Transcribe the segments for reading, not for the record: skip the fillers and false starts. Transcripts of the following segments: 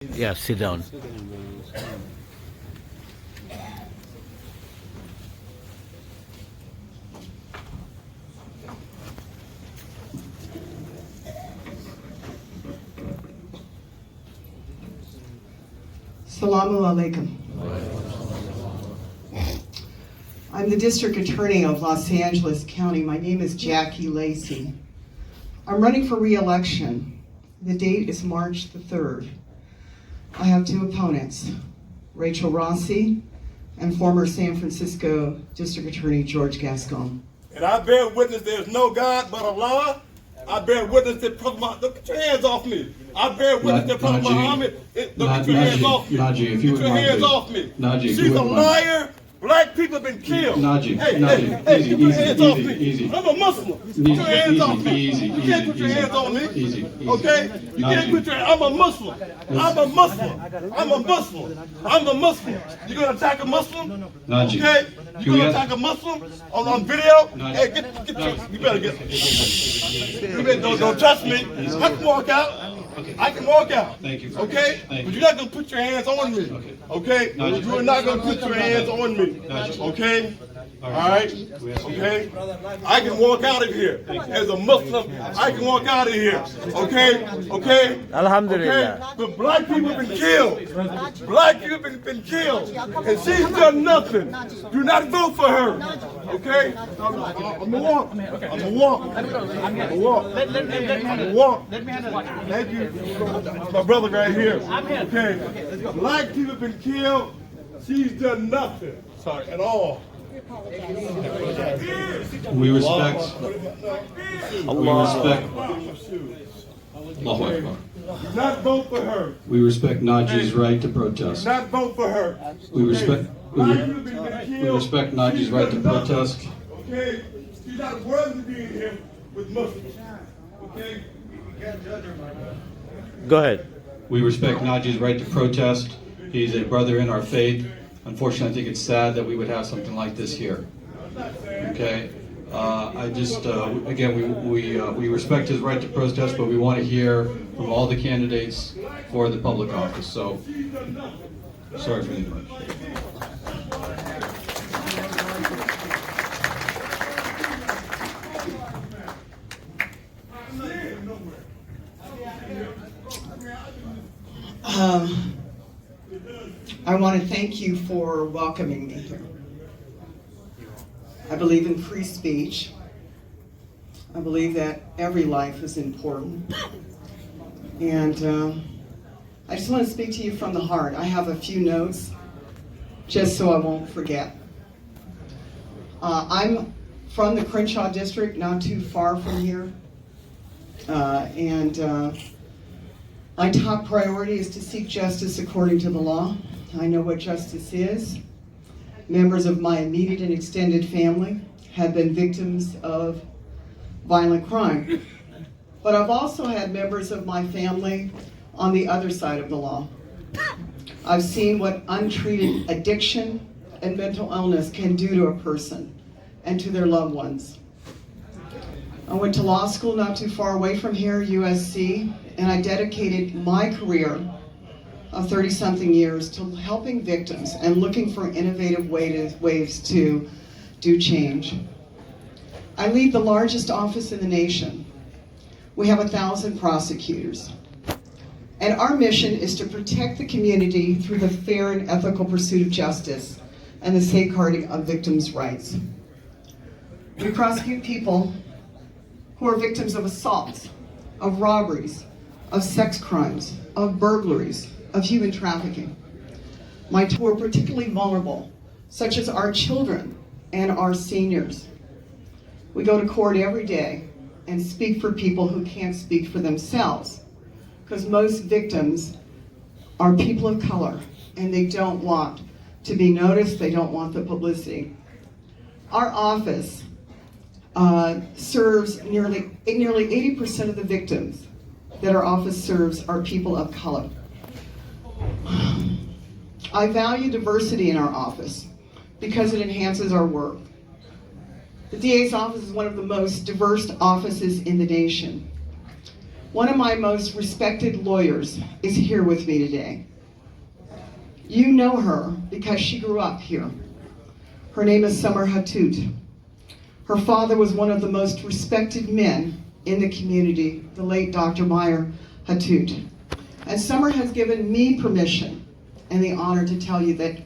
Yeah, sit down. Salamu alaikum. I'm the District Attorney of Los Angeles County. My name is Jackie Lacey. I'm running for re-election. The date is March the 3rd. I have two opponents, Rachel Rossi and former San Francisco District Attorney George Gascon. And I bear witness there's no God but Allah. I bear witness that get your hands off me. I bear witness that Prophet Muhammad. Get your hands off me. Najee, if you get your hands off me. Najee, She's a liar. Black people have been killed. Najee, hey, Najee, hey, easy, get your easy, hands off easy, me. easy. I'm a Muslim. Get your hands off me. You can't put your hands on me. Easy. Okay? You can't put your hands. I'm a Muslim. I'm a Muslim. I'm a Muslim. I'm a Muslim. You gonna attack a Muslim? Najee. Okay? You gonna attack a Muslim on video? Hey, get your, you better get. You better don't touch me. I can walk out. I can walk out. Thank you. Okay? Thank you. But you're not gonna put your hands on me. Okay? You are not gonna put your hands on me. Okay? All right? Okay? I can walk out of here. As a Muslim, I can walk out of here. Okay? Okay? Alhamdulillah. Okay? But black people have been killed. Black people have been killed. And she's done nothing. Do not vote for her. Okay? I'm gonna walk. I'm gonna walk. I'm gonna walk. I'm gonna walk. Thank you. My brother right here. Okay. Black people have been killed. She's done nothing. Sorry, at all. We respect. Allahu Akbar. Do not vote for her. We respect Najee's right to protest. Do not vote for her. We respect. Black people have been killed. We respect Najee's right to protest. Okay? She's not worthy to be in here with Muslims. Okay? Go ahead. We respect Najee's right to protest. He's a brother in our faith. Unfortunately, I think it's sad that we would have something like this here. Okay, I just again we respect his right to protest, but we want to hear from all the candidates for the public office. So, sorry for the interruption. I want to thank you for welcoming me here. I believe in free speech. I believe that every life is important. And I just want to speak to you from the heart. I have a few notes just so I won't forget. I'm from the Crenshaw district, not too far from here. My top priority is to seek justice according to the law. I know what justice is. Members of my immediate and extended family have been victims of violent crime. But I've also had members of my family on the other side of the law. I've seen what untreated addiction and mental illness can do to a person and to their loved ones. I went to law school not too far away from here, USC, and I dedicated my career of 30-something years to helping victims and looking for innovative ways to do change. I lead the largest office in the nation. We have 1,000 prosecutors. And our mission is to protect the community through the fair and ethical pursuit of justice and the safeguarding of victims' rights. We prosecute people who are victims of assaults, of robberies, of sex crimes, of burglaries, of human trafficking. Who are particularly vulnerable, such as our children and our seniors. We go to court every day and speak for people who can't speak for themselves, because most victims are people of color and they don't want to be noticed, they don't want the publicity. Our office serves nearly 80% of the victims that our office serves are people of color. I value diversity in our office because it enhances our work. The DA's office is one of the most diverse offices in the nation. One of my most respected lawyers is here with me today. You know her because she grew up here. Her name is Summer Hattout. Her father was one of the most respected men in the community, the late Dr. Meyer Hattout. And Summer has given me permission and the honor to tell you that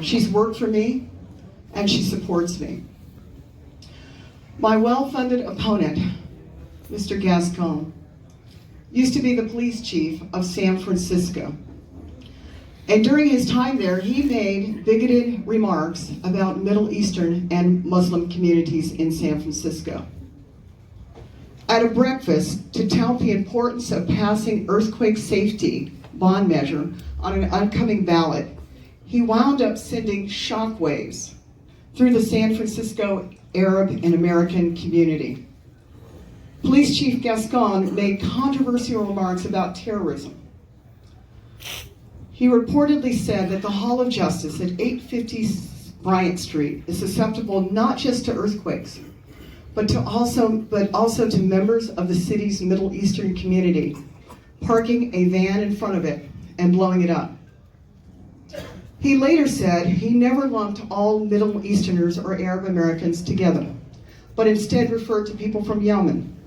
she's worked for me and she supports me. My well-funded opponent, Mr. Gascon, used to be the police chief of San Francisco. And during his time there, he made bigoted remarks about Middle Eastern and Muslim communities in San Francisco. At a breakfast to tout the importance of passing earthquake safety bond measure on an upcoming ballot, he wound up sending shockwaves through the San Francisco Arab and American community. Police Chief Gascon made controversial remarks about terrorism. He reportedly said that the Hall of Justice at 850 Bryant Street is susceptible not just to earthquakes, but also to members of the city's Middle Eastern community parking a van in front of it and blowing it up. He later said he never lumped all Middle Easterners or Arab Americans together, but instead referred to people from Yemen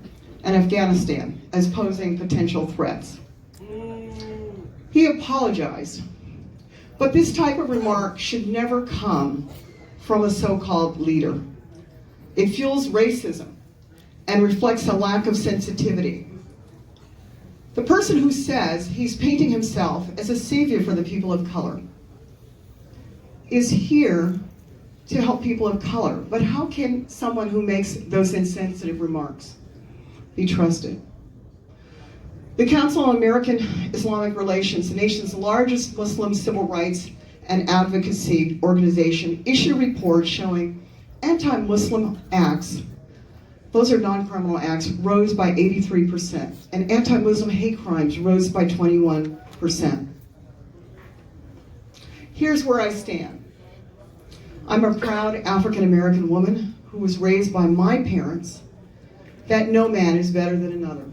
and Afghanistan as posing potential threats. He apologized, but this type of remark should never come from a so-called leader. It fuels racism and reflects a lack of sensitivity. The person who says he's painting himself as a savior for the people of color is here to help people of color. But how can someone who makes those insensitive remarks be trusted? The Council on American Islamic Relations, the nation's largest Muslim civil rights and advocacy organization, issued a report showing anti-Muslim acts, those are non-criminal acts, rose by 83%, and anti-Muslim hate crimes rose by 21%. Here's where I stand. I'm a proud African-American woman who was raised by my parents that no man is better than another.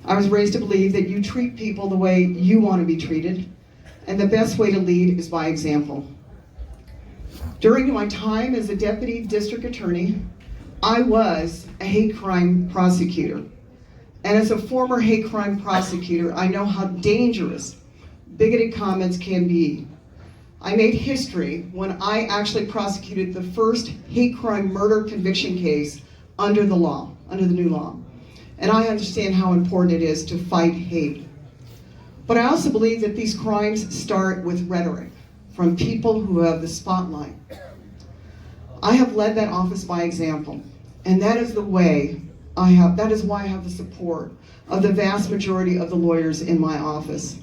I was raised to believe that you treat people the way you want to be treated, and the best way to lead is by example. During my time as a deputy district attorney, I was a hate crime prosecutor. And as a former hate crime prosecutor, I know how dangerous bigoted comments can be. I made history when I actually prosecuted the first hate crime murder conviction case under the law, under the new law. And I understand how important it is to fight hate. But I also believe that these crimes start with rhetoric from people who have the spotlight. I have led that office by example, and that is why I have the support of the vast majority of the lawyers in my office.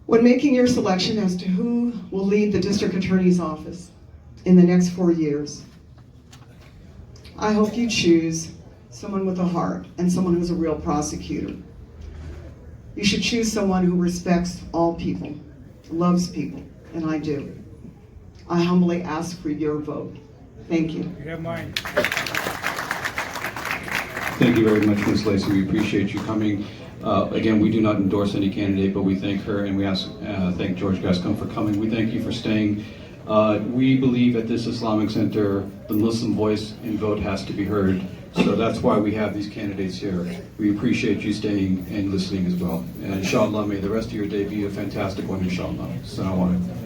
When making your selection as to who will lead the district attorney's office in the next 4 years, I hope you choose someone with a heart and someone who's a real prosecutor. You should choose someone who respects all people, loves people, and I do. I humbly ask for your vote. Thank you. You have mine. Thank you very much, Ms. Lacey. We appreciate you coming. Again, we do not endorse any candidate, but we thank her and we thank George Gascon for coming. We thank you for staying. We believe at this Islamic Center, the Muslim voice and vote has to be heard. So that's why we have these candidates here. We appreciate you staying and listening as well. And inshallah, may the rest of your day be a fantastic one, inshallah. Assalamu alaikum.